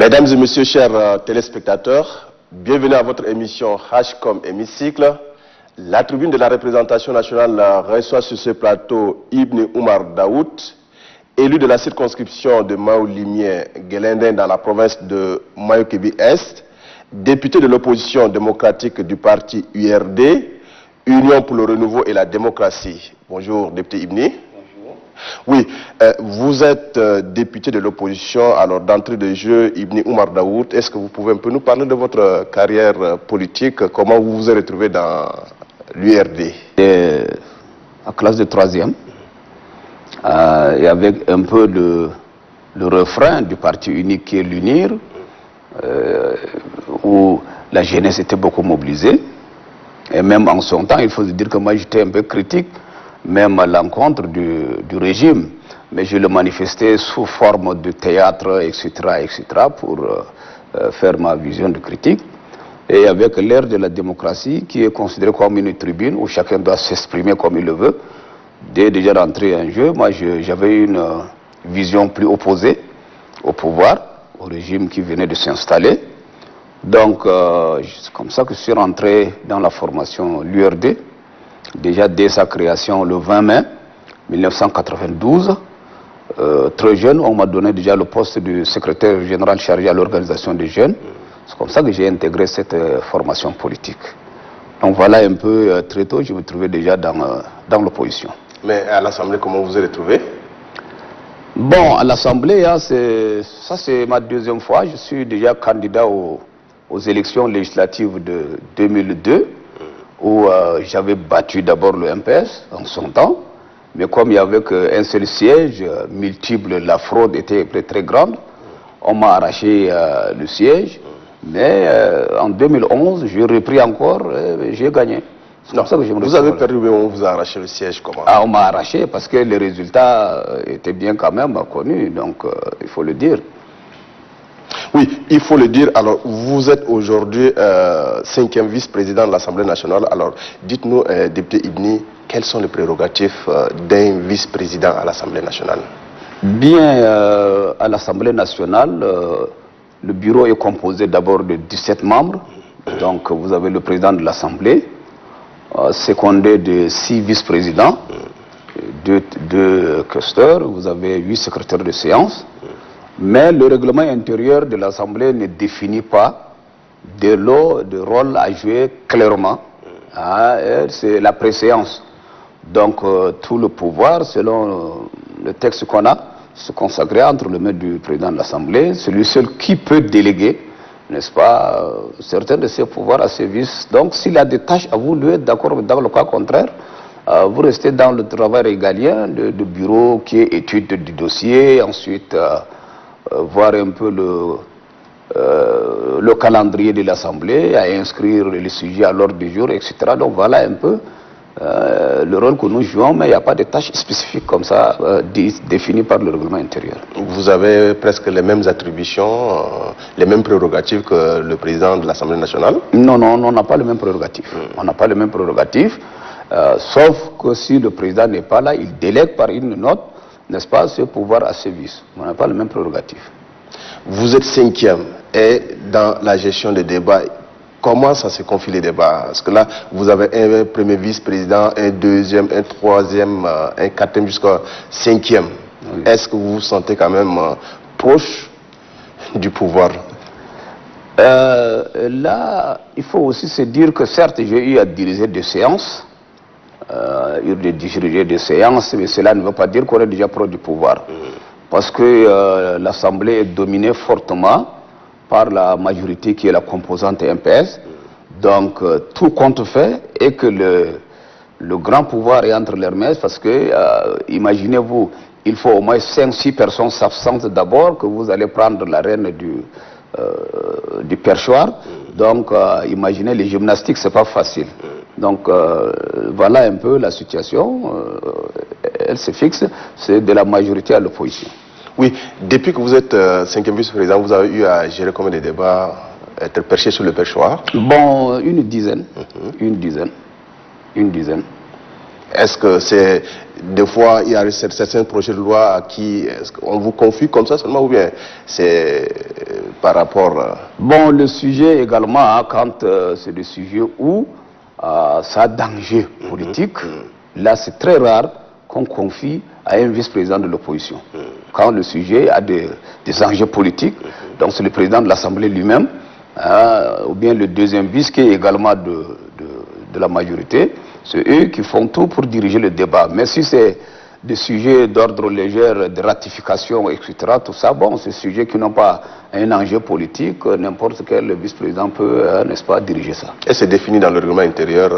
Mesdames et messieurs, chers téléspectateurs, bienvenue à votre émission H comme hémicycle. La tribune de la représentation nationale reçoit sur ce plateau Ibn Oumar Daoud, élu de la circonscription de Maou-Limien-Guelendin dans la province de Mayo-Kébi-Est, député de l'opposition démocratique du parti URD, Union pour le renouveau et la démocratie. Bonjour, député Ibni. Oui, vous êtes député de l'opposition, alors d'entrée de jeu, Ibn Oumar Daoud, est-ce que vous pouvez un peu nous parler de votre carrière politique, comment vous vous êtes retrouvé dans l'URD? En classe de 3e, et avec un peu le refrain du parti unique qui est l'UNIR, où la jeunesse était beaucoup mobilisée, et même en son temps, il faut dire que moi j'étais un peu critique, même à l'encontre du régime, mais je le manifestais sous forme de théâtre, etc., pour faire ma vision de critique. Et avec l'ère de la démocratie, qui est considérée comme une tribune où chacun doit s'exprimer comme il le veut, dès déjà d'entrer en jeu, moi j'avais une vision plus opposée au pouvoir, au régime qui venait de s'installer. Donc c'est comme ça que je suis rentré dans la formation l'URD. Déjà dès sa création le 20 mai 1992, très jeune, on m'a donné déjà le poste de secrétaire général chargé à l'organisation des jeunes. C'est comme ça que j'ai intégré cette formation politique. Donc voilà un peu, très tôt, je me trouvais déjà dans l'opposition. Mais à l'Assemblée, comment vous êtes trouvé? Bon, à l'Assemblée, ça c'est ma deuxième fois. Je suis déjà candidat aux élections législatives de 2002. Où j'avais battu d'abord le MPS en son temps, mais comme il n'y avait qu'un seul siège, multiple, la fraude était très grande, on m'a arraché le siège, mais en 2011, j'ai repris encore et j'ai gagné. C'est comme ça que je me Vous avez perdu, mais on vous a arraché le siège comment? On m'a arraché parce que les résultats étaient bien quand même connus, donc il faut le dire. Oui, il faut le dire. Alors, vous êtes aujourd'hui 5e vice-président de l'Assemblée nationale. Alors, dites-nous, député Ibni, quels sont les prérogatifs d'un vice-président à l'Assemblée nationale? Bien, à l'Assemblée nationale, le bureau est composé d'abord de 17 membres. Donc, vous avez le président de l'Assemblée, secondé de 6 vice-présidents, 2 questeurs, vous avez 8 secrétaires de séance. Mais le règlement intérieur de l'Assemblée ne définit pas de rôle à jouer clairement. C'est la préséance. Donc tout le pouvoir, selon le texte qu'on a, se consacrer entre les mains du président de l'Assemblée. C'est lui seul qui peut déléguer, n'est-ce pas, certains de ses pouvoirs à ses vices. Donc s'il a des tâches à vous, lui êtes d'accord, mais dans le cas contraire, vous restez dans le travail régalien de bureau qui est étude du dossier, ensuite voir un peu le calendrier de l'Assemblée, à inscrire les sujets à l'ordre du jour, etc. Donc voilà un peu le rôle que nous jouons, mais il n'y a pas de tâches spécifiques comme ça définies par le règlement intérieur. Vous avez presque les mêmes attributions, les mêmes prérogatives que le président de l'Assemblée nationale? Non, non, on n'a pas les mêmes prérogatives. On n'a pas les mêmes prérogatives, sauf que si le président n'est pas là, il délègue par une note, n'est-ce pas, ce pouvoir à ses vices. On n'a pas le même prérogatif. Vous êtes 5e et dans la gestion des débats, comment ça se confie les débats? Parce que là, vous avez un premier vice-président, un deuxième, un troisième, un quatrième jusqu'à 5e. Oui. Est-ce que vous vous sentez quand même proche du pouvoir? Là, il faut aussi se dire que certes, j'ai eu à diriger des séances, de diriger des séances, mais cela ne veut pas dire qu'on est déjà proche du pouvoir. Parce que l'Assemblée est dominée fortement par la majorité qui est la composante MPS. Donc tout compte fait et que le grand pouvoir est entre leurs mains, parce que imaginez-vous, il faut au moins 5-6 personnes s'absentent d'abord, que vous allez prendre la reine du perchoir. Donc imaginez les gymnastiques, c'est pas facile. Donc voilà un peu la situation, elle se fixe, c'est de la majorité à l'opposition. Oui, depuis que vous êtes 5e vice-président, vous avez eu à gérer combien de débats, être perché sur le perchoir? Bon, une dizaine. Est-ce que c'est des fois il y a certains projets de loi à qui on vous confie comme ça seulement, ou bien c'est par rapport... Bon, le sujet également, hein, quand c'est des sujets où ça a danger politique, là c'est très rare qu'on confie à un vice-président de l'opposition. Quand le sujet a des enjeux politiques, donc c'est le président de l'Assemblée lui-même, ou bien le deuxième vice qui est également de la majorité, c'est eux qui font tout pour diriger le débat. Mais si c'est des sujets d'ordre léger, de ratification, etc., tout ça, bon, c'est des sujets qui n'ont pas un enjeu politique, n'importe quel vice-président peut, n'est-ce pas, diriger ça. Et c'est défini dans le règlement intérieur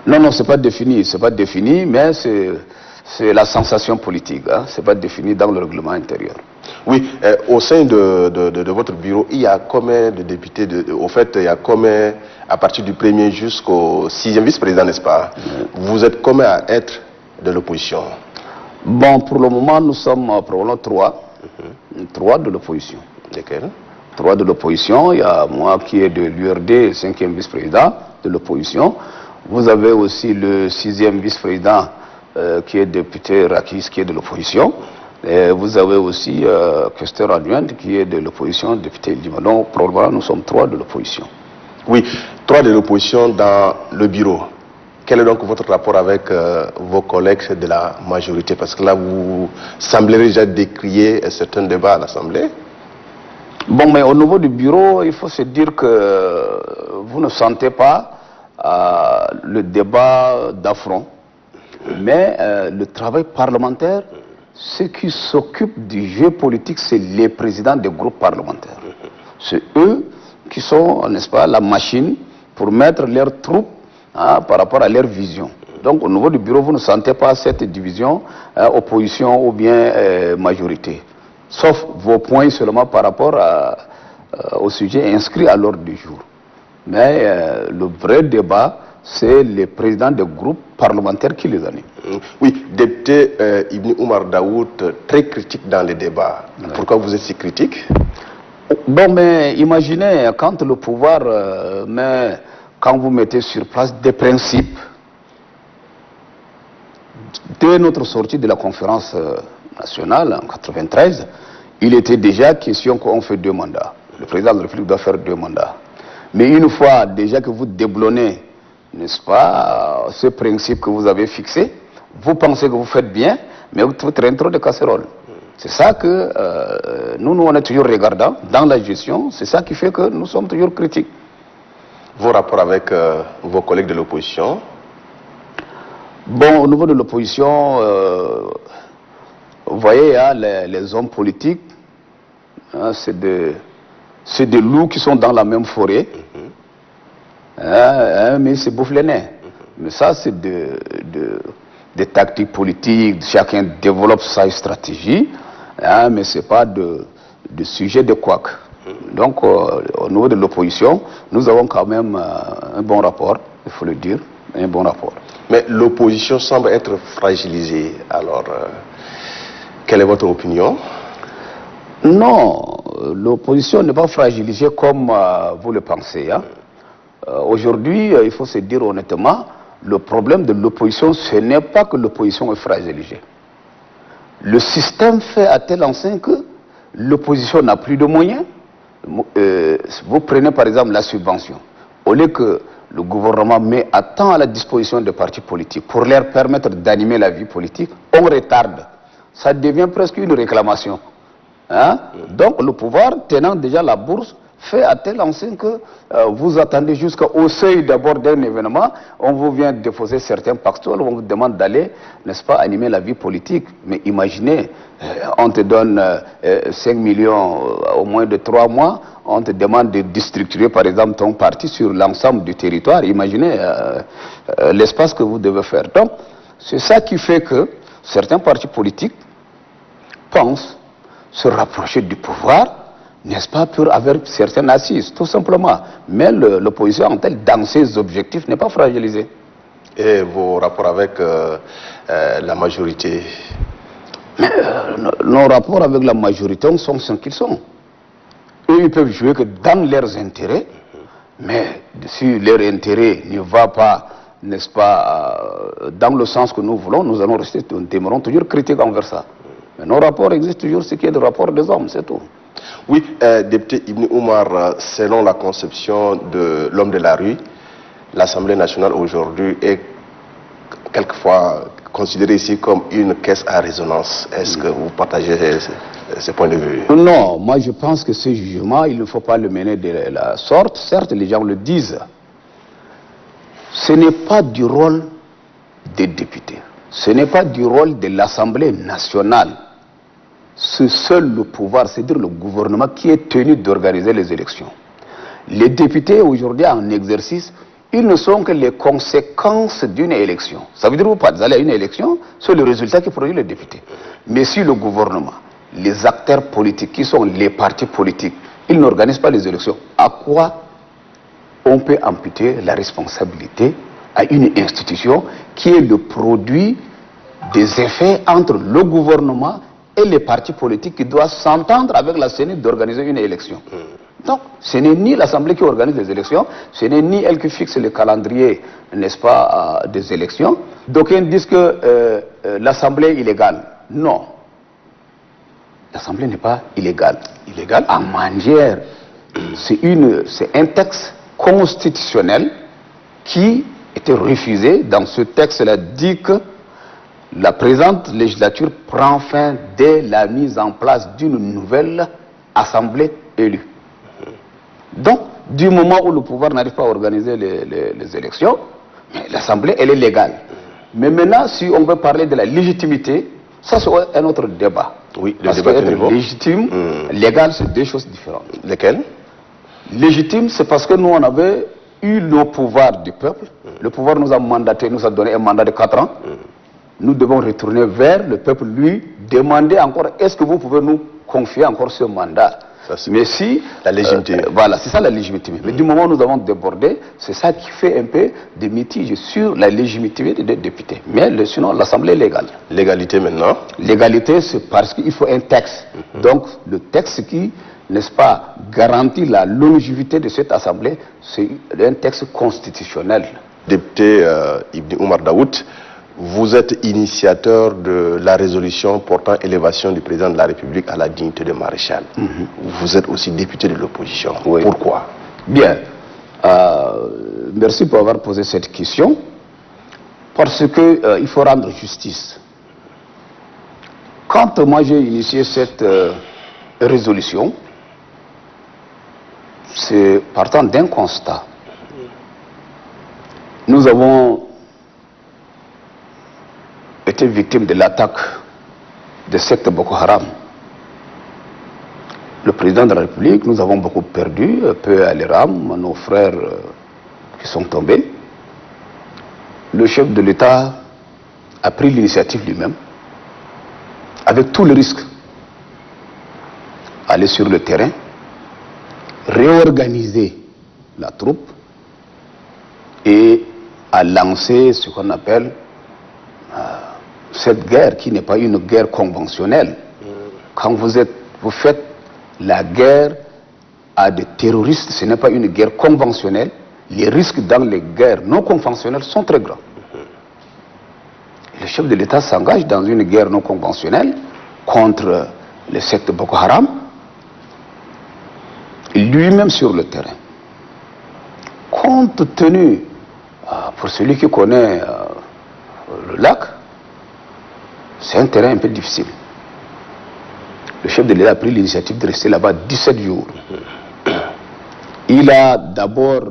Non, non, c'est pas défini, mais c'est la sensation politique, hein, c'est pas défini dans le règlement intérieur. Oui, au sein de votre bureau, il y a combien de députés, au fait, il y a combien, à partir du 1er jusqu'au 6e vice-président, n'est-ce pas? Vous êtes combien à être de l'opposition? Bon, pour le moment, nous sommes probablement trois de l'opposition. Lesquels? 3 de l'opposition. Il y a moi qui est de l'URD, 5e vice-président de l'opposition. Vous avez aussi le 6e vice-président qui est député Rakis, qui est de l'opposition. Et vous avez aussi questeur adjoint qui est de l'opposition, député Lima. Donc, probablement, nous sommes 3 de l'opposition. Oui, 3 de l'opposition dans le bureau. Quel est donc votre rapport avec vos collègues de la majorité? Parce que là, vous semblez déjà décrier certains débats à l'Assemblée. Bon, mais au niveau du bureau, il faut se dire que vous ne sentez pas le débat d'affront. Mais le travail parlementaire, ceux qui s'occupent du jeu politique, c'est les présidents des groupes parlementaires. C'est eux qui sont, n'est-ce pas, la machine pour mettre leurs troupes par rapport à leur vision. Donc au niveau du bureau, vous ne sentez pas cette division, opposition ou bien majorité. Sauf vos points seulement par rapport au sujet inscrit à l'ordre du jour. Mais le vrai débat, c'est les présidents des groupes parlementaires qui les animent. Oui, député Ibn Oumar Daoud, très critique dans les débats. Ouais. Pourquoi vous êtes si critique? Bon, mais imaginez, quand le pouvoir quand vous mettez sur place des principes, dès notre sortie de la conférence nationale en 1993, il était déjà question qu'on fait 2 mandats. Le président de la République doit faire 2 mandats. Mais une fois déjà que vous déblonnez, n'est-ce pas, ce principe que vous avez fixé, vous pensez que vous faites bien, mais vous traînez trop de casseroles. C'est ça que nous on est toujours regardants dans la gestion, c'est ça qui fait que nous sommes toujours critiques. Vos rapports avec vos collègues de l'opposition? Bon, au niveau de l'opposition, vous voyez, hein, les hommes politiques, hein, c'est des loups qui sont dans la même forêt, mais ils se bouffent les nez. Mais ça, c'est des tactiques politiques, chacun développe sa stratégie, hein, mais ce n'est pas de sujet de couac. Donc, au niveau de l'opposition, nous avons quand même un bon rapport, il faut le dire, un bon rapport. Mais l'opposition semble être fragilisée. Alors, quelle est votre opinion? Non, l'opposition n'est pas fragilisée comme vous le pensez. Hein. Aujourd'hui, il faut se dire honnêtement, le problème de l'opposition, ce n'est pas que l'opposition est fragilisée. Le système fait à tel enseigne que l'opposition n'a plus de moyens. Vous prenez par exemple la subvention. Au lieu que le gouvernement met à temps à la disposition des partis politiques pour leur permettre d'animer la vie politique, on retarde. Ça devient presque une réclamation. Hein? Donc le pouvoir, tenant déjà la bourse, fait à telle enseigne que vous attendez jusqu'au seuil d'abord d'un événement, on vous vient déposer certains pactoles, on vous demande d'aller, n'est-ce pas, animer la vie politique. Mais imaginez, on te donne 5 millions au moins de 3 mois, on te demande de déstructurer par exemple ton parti sur l'ensemble du territoire. Imaginez l'espace que vous devez faire. Donc, c'est ça qui fait que certains partis politiques pensent se rapprocher du pouvoir, n'est-ce pas, pour avoir certaines assises, tout simplement. Mais l'opposition en telle, dans ses objectifs, n'est pas fragilisée. Et vos rapports avec la majorité? Nos rapports avec la majorité sont ce qu'ils sont. Eux, ils peuvent jouer que dans leurs intérêts, mais si leur intérêt ne va pas, n'est-ce pas, dans le sens que nous voulons, nous allons rester, nous demeurons toujours critiques envers ça. Mais nos rapports existent toujours, ce qui est le rapport des hommes, c'est tout. Oui, député Ibn Oumar, selon la conception de l'homme de la rue, l'Assemblée nationale aujourd'hui est quelquefois considérée ici comme une caisse à résonance. Est-ce que vous partagez ce point de vue? Non, moi je pense que ce jugement, il ne faut pas le mener de la sorte. Certes, les gens le disent. Ce n'est pas du rôle des députés. Ce n'est pas du rôle de l'Assemblée nationale. C'est seul le pouvoir, c'est-à-dire le gouvernement, qui est tenu d'organiser les élections. Les députés aujourd'hui en exercice, ils ne sont que les conséquences d'une élection. Ça veut dire ou pas, vous allez à une élection, c'est le résultat qui produit le député. Mais si le gouvernement, les acteurs politiques, qui sont les partis politiques, ils n'organisent pas les élections, à quoi on peut amputer la responsabilité à une institution qui est le produit des effets entre le gouvernement et les partis politiques qui doivent s'entendre avec la CENI d'organiser une élection. Donc, ce n'est ni l'Assemblée qui organise les élections, ce n'est ni elle qui fixe le calendrier, n'est-ce pas, des élections. D'aucuns disent que l'Assemblée est illégale. Non. L'Assemblée n'est pas illégale. Illégale en manière. C'est un texte constitutionnel qui était refusé. Dans ce texte-là, dit que la présente législature prend fin dès la mise en place d'une nouvelle assemblée élue. Donc, du moment où le pouvoir n'arrive pas à organiser les élections, l'assemblée, elle est légale. Mais maintenant, si on veut parler de la légitimité, ça c'est un autre débat. Oui, parce que être légitime, légal, c'est deux choses différentes. Lesquelles? Légitime, c'est parce que nous, on avait eu le pouvoir du peuple. Le pouvoir nous a mandaté, nous a donné un mandat de 4 ans. Nous devons retourner vers le peuple, lui demander encore, est-ce que vous pouvez nous confier encore ce mandat? Mais si... La légitimité. Voilà, c'est ça la légitimité. Mais du moment où nous avons débordé, c'est ça qui fait un peu de mitige sur la légitimité des députés. Mais sinon, l'Assemblée est légale. L'égalité maintenant? L'égalité, c'est parce qu'il faut un texte. Donc, le texte qui, n'est-ce pas, garantit la longévité de cette Assemblée, c'est un texte constitutionnel. Député Ibn Oumar Daoud, vous êtes initiateur de la résolution portant élévation du président de la République à la dignité de maréchal. Vous êtes aussi député de l'opposition. Oui. Pourquoi? Bien. Merci pour avoir posé cette question. Parce que il faut rendre justice. Quand moi j'ai initié cette résolution, c'est partant d'un constat. Nous avons été victimes de l'attaque de secte Boko Haram. Le président de la République, nous avons beaucoup perdu, peu à l'Iram, nos frères qui sont tombés. Le chef de l'État a pris l'initiative lui-même, avec tout le risque, aller sur le terrain, réorganiser la troupe et à lancer ce qu'on appelle cette guerre qui n'est pas une guerre conventionnelle. Quand vous faites la guerre à des terroristes, ce n'est pas une guerre conventionnelle. Les risques dans les guerres non conventionnelles sont très grands. Le chef de l'État s'engage dans une guerre non conventionnelle contre le secte Boko Haram, lui-même sur le terrain. Compte tenu, pour celui qui connaît le lac, c'est un terrain un peu difficile. Le chef de l'État a pris l'initiative de rester là-bas 17 jours. Il a d'abord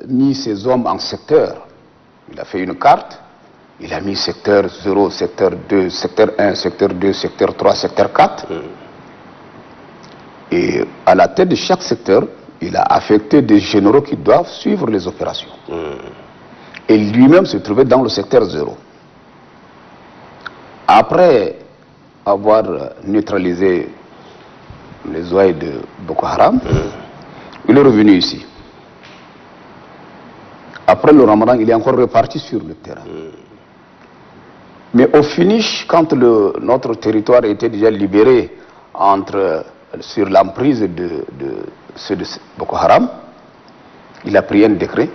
mis ses hommes en secteur. Il a fait une carte. Il a mis secteur 0, secteur 2, secteur 1, secteur 2, secteur 3, secteur 4. Et à la tête de chaque secteur, il a affecté des généraux qui doivent suivre les opérations. Et lui-même se trouvait dans le secteur 0. Après avoir neutralisé les ouailles de Boko Haram, il est revenu ici. Après le Ramadan, il est encore reparti sur le terrain. Mais au finish, quand notre territoire était déjà libéré sur l'emprise de ceux de Boko Haram, il a pris un décret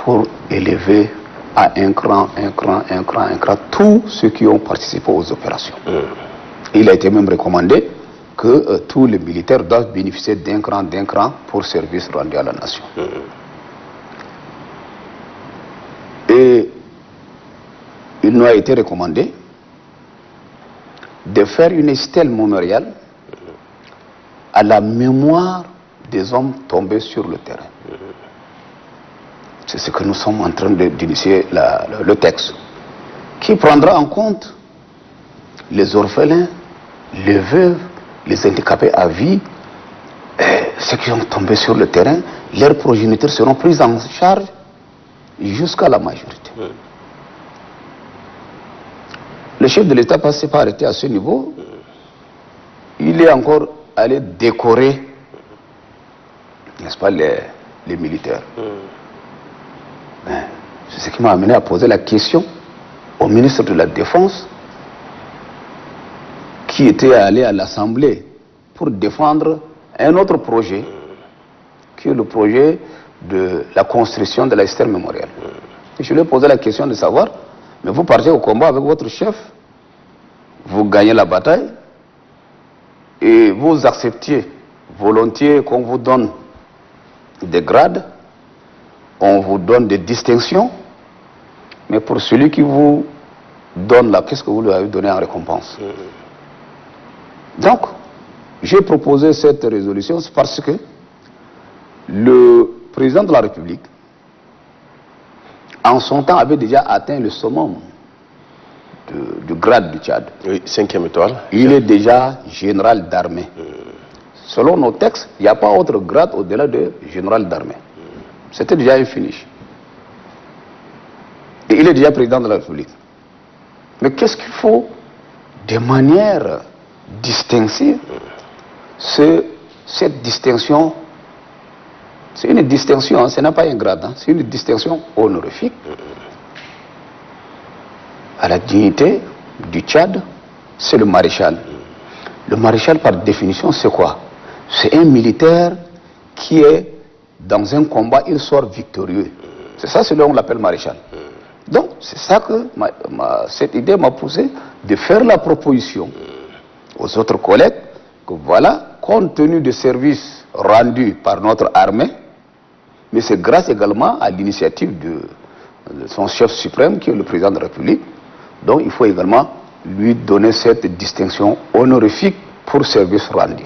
pour élever à un cran tous ceux qui ont participé aux opérations. Il a été même recommandé que tous les militaires doivent bénéficier d'un cran pour service rendu à la nation. Et il nous a été recommandé de faire une stèle mémoriale à la mémoire des hommes tombés sur le terrain. C'est ce que nous sommes en train d'initier le texte, qui prendra en compte les orphelins, les veuves, les handicapés à vie, ceux qui sont tombés sur le terrain. Leurs progénitures seront pris en charge jusqu'à la majorité. Le chef de l'État ne s'est pas arrêté à ce niveau. Il est encore allé décorer, n'est-ce pas, les militaires. C'est ce qui m'a amené à poser la question au ministre de la Défense, qui était allé à l'Assemblée pour défendre un autre projet, qui est le projet de la construction de la stèle mémoriale. Et je lui ai posé la question de savoir, mais vous partez au combat avec votre chef, vous gagnez la bataille, et vous acceptiez volontiers qu'on vous donne des grades, on vous donne des distinctions, mais pour celui qui vous donne là, qu'est-ce que vous lui avez donné en récompense? Donc, j'ai proposé cette résolution parce que le président de la République, en son temps, avait déjà atteint le summum du grade du Tchad. Oui, 5e étoile. Il est déjà général d'armée. Selon nos textes, il n'y a pas autre grade au-delà de général d'armée. C'était déjà un finish. Et il est déjà président de la République. Mais qu'est-ce qu'il faut de manière distinctive? Cette distinction, c'est une distinction, hein, ce n'est pas un grade, hein, c'est une distinction honorifique à la dignité du Tchad. C'est le maréchal. Le maréchal, par définition, c'est quoi? C'est un militaire qui est dans un combat, il sort victorieux. C'est ça, c'est là on l'appelle maréchal. Donc, c'est ça que cette idée m'a poussé de faire la proposition aux autres collègues que voilà, compte tenu des services rendus par notre armée, mais c'est grâce également à l'initiative de son chef suprême, qui est le président de la République, donc il faut également lui donner cette distinction honorifique pour service rendu.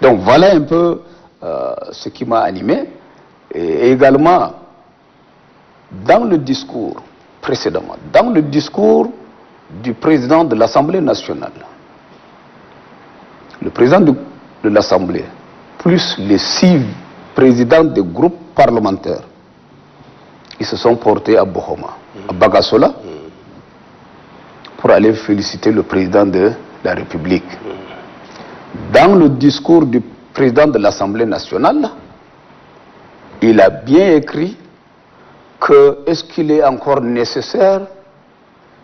Donc voilà un peu ce qui m'a animé. Et également, dans le discours précédemment, dans le discours du président de l'Assemblée nationale, le président de l'Assemblée, plus les 6 présidents des groupes parlementaires, ils se sont portés à Bohoma, à Bagasola, pour aller féliciter le président de la République. Dans le discours du président de l'Assemblée nationale, il a bien écrit que est-ce qu'il est encore nécessaire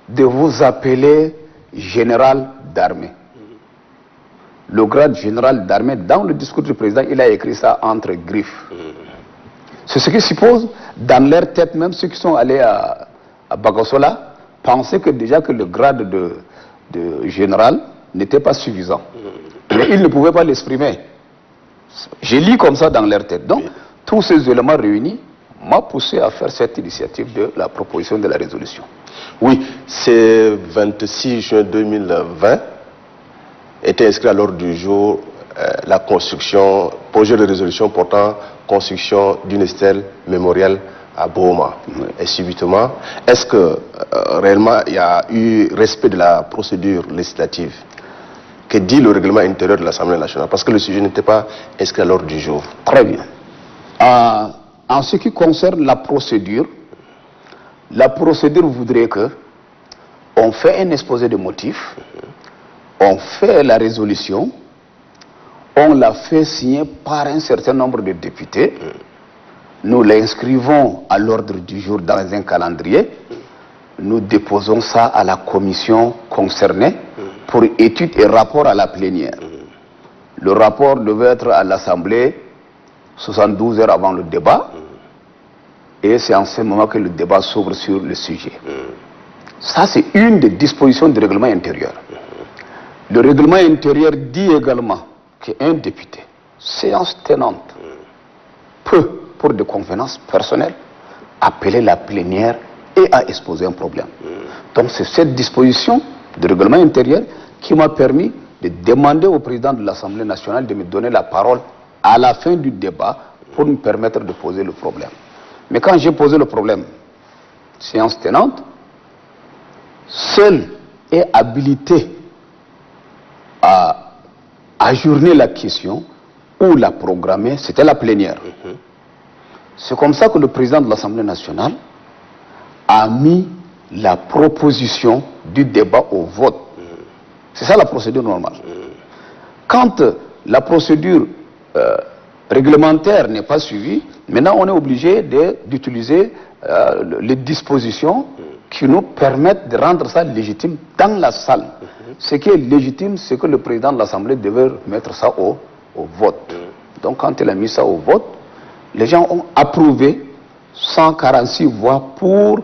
de vous appeler général d'armée. Le grade général d'armée, dans le discours du président, il a écrit ça entre griffes. C'est ce qui suppose, dans leur tête, même ceux qui sont allés à Bagasola, pensaient que déjà que le grade de général n'était pas suffisant. Mais ils ne pouvaient pas l'exprimer. J'ai lu comme ça dans leur tête. Donc, tous ces éléments réunis m'ont poussé à faire cette initiative de la proposition de la résolution. Oui, c'est 26 juin 2020 était inscrit à l'ordre du jour la construction, projet de résolution portant construction d'une stèle mémoriale à Bohoma. Et subitement, est-ce que réellement il y a eu respect de la procédure législative? Que dit le règlement intérieur de l'Assemblée nationale? Parce que le sujet n'était pas inscrit à l'ordre du jour. Très bien. En ce qui concerne la procédure voudrait que on fait un exposé de motifs, on fait la résolution, on la fait signer par un certain nombre de députés, nous l'inscrivons à l'ordre du jour dans un calendrier, nous déposons ça à la commission concernée pour étude et rapport à la plénière. Le rapport devait être à l'Assemblée 72 heures avant le débat, et c'est en ce moment que le débat s'ouvre sur le sujet. Ça, c'est une des dispositions du règlement intérieur. Le règlement intérieur dit également qu'un député, séance tenante, peut, pour des convenances personnelles, appeler la plénière et à exposer un problème. Donc c'est cette disposition du règlement intérieur qui m'a permis de demander au président de l'Assemblée nationale de me donner la parole à la fin du débat pour me permettre de poser le problème. Mais quand j'ai posé le problème, séance tenante, seul est habilité à ajourner la question ou la programmer, c'était la plénière. C'est comme ça que le président de l'Assemblée nationale a mis la proposition du débat au vote. C'est ça la procédure normale. Quand la procédure réglementaire n'est pas suivie, maintenant on est obligé d'utiliser les dispositions qui nous permettent de rendre ça légitime dans la salle. Ce qui est légitime, c'est que le président de l'Assemblée devait mettre ça au vote. Donc quand il a mis ça au vote, les gens ont approuvé 146 voix pour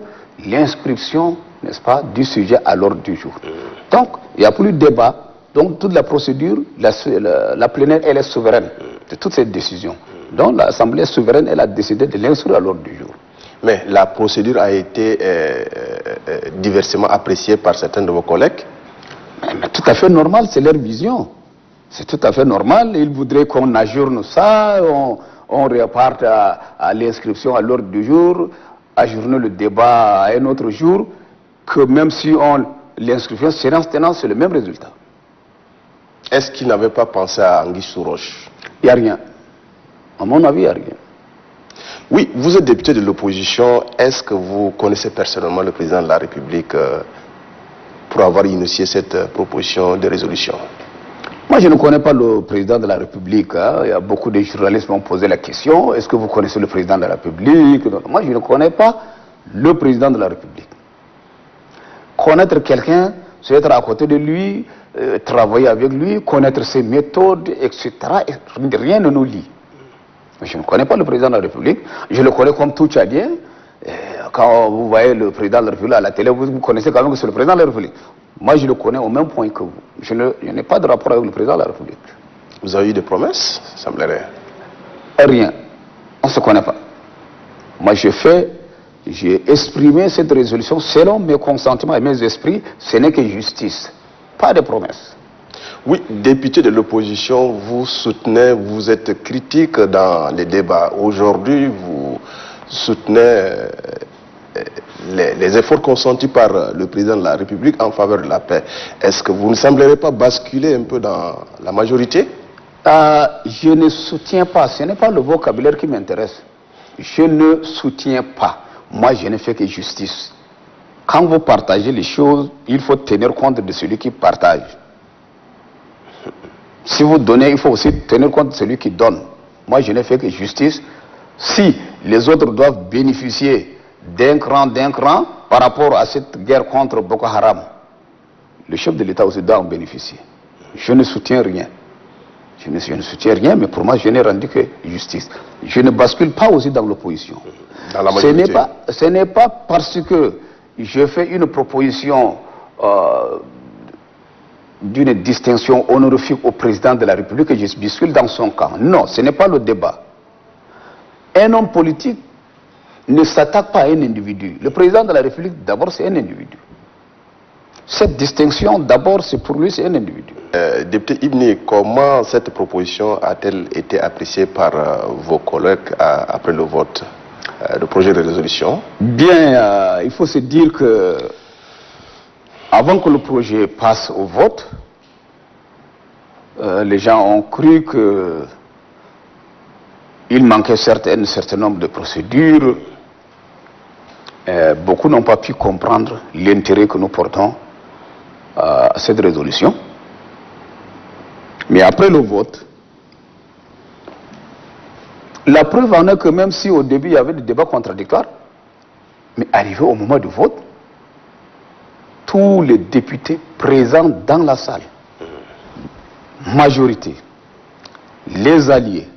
l'inscription, n'est-ce pas, du sujet à l'ordre du jour. Donc, il n'y a plus de débat. Donc, toute la procédure, la plénière, elle est souveraine de toutes ces décisions. Donc, l'Assemblée souveraine, elle a décidé de l'inscrire à l'ordre du jour. Mais la procédure a été diversement appréciée par certains de vos collègues. Mais tout à fait normal, c'est leur vision. C'est tout à fait normal. Ils voudraient qu'on ajourne ça, on reparte à l'inscription à l'ordre du jour, ajourner le débat à un autre jour, que même si l'inscription séance tenante, c'est le même résultat. Est-ce qu'ils n'avaient pas pensé à Anguille sous roche? Il n'y a rien. À mon avis, il n'y a rien. Oui, vous êtes député de l'opposition. Est-ce que vous connaissez personnellement le président de la République pour avoir initié cette proposition de résolution? Moi, je ne connais pas le président de la République. Hein. Il y a beaucoup de journalistes qui m'ont posé la question. Est-ce que vous connaissez le président de la République? Moi, je ne connais pas le président de la République. Connaître quelqu'un, c'est être à côté de lui, travailler avec lui, connaître ses méthodes, etc. Rien ne nous lie. Je ne connais pas le président de la République. Je le connais comme tout Tchadien. Quand vous voyez le président de la République à la télé, vous connaissez quand même que c'est le président de la République. Moi, je le connais au même point que vous. Je n'ai pas de rapport avec le président de la République. Vous avez eu des promesses, semblerait? Rien. On ne se connaît pas. Moi, j'ai exprimé cette résolution selon mes consentiments et mes esprits. Ce n'est que justice. Pas de promesses. Oui, député de l'opposition, vous soutenez, vous êtes critique dans les débats. Aujourd'hui, vous soutenez les efforts consentis par le président de la République en faveur de la paix. Est-ce que vous ne sembleriez pas basculer un peu dans la majorité? Je ne soutiens pas. Ce n'est pas le vocabulaire qui m'intéresse. Je ne soutiens pas. Moi, je ne fais que justice. Quand vous partagez les choses, il faut tenir compte de celui qui partage. Si vous donnez, il faut aussi tenir compte de celui qui donne. Moi, je ne fais que justice. Si les autres doivent bénéficier d'un cran par rapport à cette guerre contre Boko Haram, le chef de l'État aussi doit en bénéficier. Je ne soutiens rien. Je ne soutiens rien, mais pour moi, je n'ai rendu que justice. Je ne bascule pas aussi dans l'opposition. Ce n'est pas parce que je fais une proposition d'une distinction honorifique au président de la République que je bascule dans son camp. Non, ce n'est pas le débat. Un homme politique ne s'attaque pas à un individu. Le président de la République, d'abord, c'est un individu. Cette distinction, d'abord, c'est pour lui, c'est un individu. Député Ibni, comment cette proposition a-t-elle été appréciée par vos collègues après le vote du projet de résolution? Bien, il faut se dire que avant que le projet passe au vote, les gens ont cru qu'il manquait un certain nombre de procédures. Beaucoup n'ont pas pu comprendre l'intérêt que nous portons à cette résolution. Mais après le vote, la preuve en est que même si au début il y avait des débats contradictoires, mais arrivé au moment du vote, tous les députés présents dans la salle, majorité, les alliés,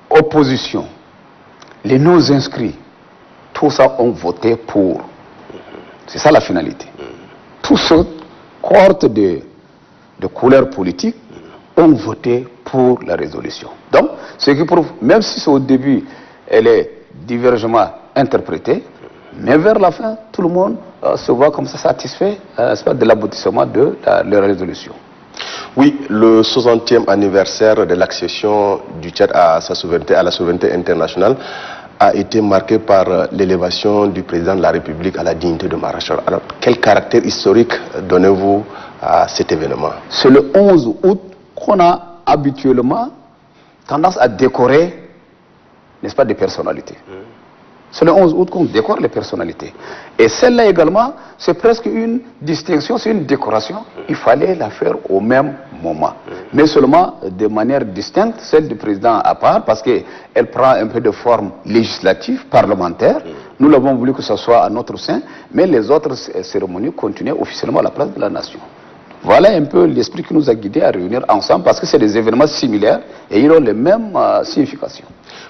opposition, les non-inscrits, tous ça ont voté pour. C'est ça la finalité. Tous ceux, cohorte de de couleur politique ont voté pour la résolution. Donc, ce qui prouve, même si au début, elle est divergemment interprétée, mais vers la fin, tout le monde se voit comme ça satisfait de l'aboutissement de la résolution. Oui, le 60e anniversaire de l'accession du Tchad à la souveraineté internationale a été marqué par l'élévation du président de la République à la dignité de maréchal. Alors, quel caractère historique donnez-vous à cet événement? C'est le 11 août qu'on a habituellement tendance à décorer, n'est-ce pas, des personnalités. C'est le 11 août qu'on décore les personnalités. Et celle-là également, c'est presque une distinction, c'est une décoration. Il fallait la faire au même moment. Mais seulement de manière distincte, celle du président à part, parce qu'elle prend un peu de forme législative, parlementaire. Nous l'avons voulu que ce soit à notre sein, mais les autres cérémonies continuaient officiellement à la place de la nation. Voilà un peu l'esprit qui nous a guidés à réunir ensemble, parce que c'est des événements similaires et ils ont les mêmes significations.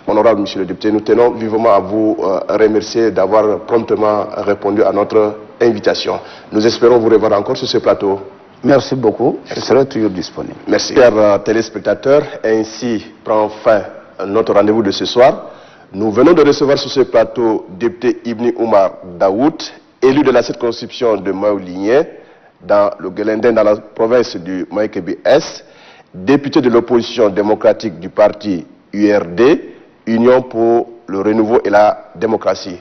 Honorable Monsieur le député, nous tenons vivement à vous remercier d'avoir promptement répondu à notre invitation. Nous espérons vous revoir encore sur ce plateau. Merci beaucoup, je serai toujours disponible. Merci. Chers téléspectateurs, ainsi prend fin notre rendez-vous de ce soir. Nous venons de recevoir sur ce plateau député Ibni Oumar Daoud, élu de la circonscription de Maouligné, dans le Guelendin, dans la province du Maïkébi-Est, député de l'opposition démocratique du parti URD, Union pour le renouveau et la démocratie.